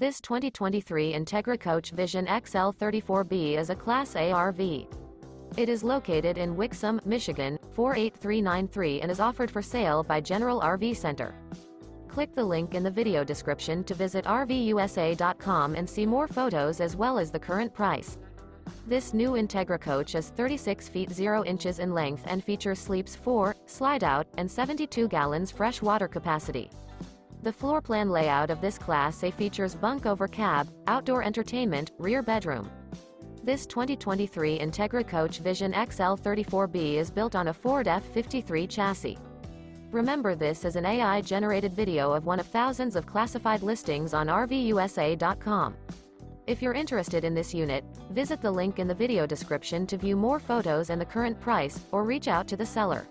This 2023 Entegra Coach Vision XL 34B is a Class A RV. It is located in Wixom, Michigan, 48393 and is offered for sale by General RV Center. Click the link in the video description to visit RVUSA.com and see more photos as well as the current price. This new Entegra Coach is 36 feet 0 inches in length and features sleeps 4, Slideout, and 72 gallons fresh water capacity. The floor plan layout of this Class A features bunk over cab, outdoor entertainment, rear bedroom. This 2023 Entegra Coach Vision XL 34B is built on a Ford F53 chassis. Remember, this is an AI-generated video of one of thousands of classified listings on RVUSA.com. If you're interested in this unit, visit the link in the video description to view more photos and the current price, or reach out to the seller.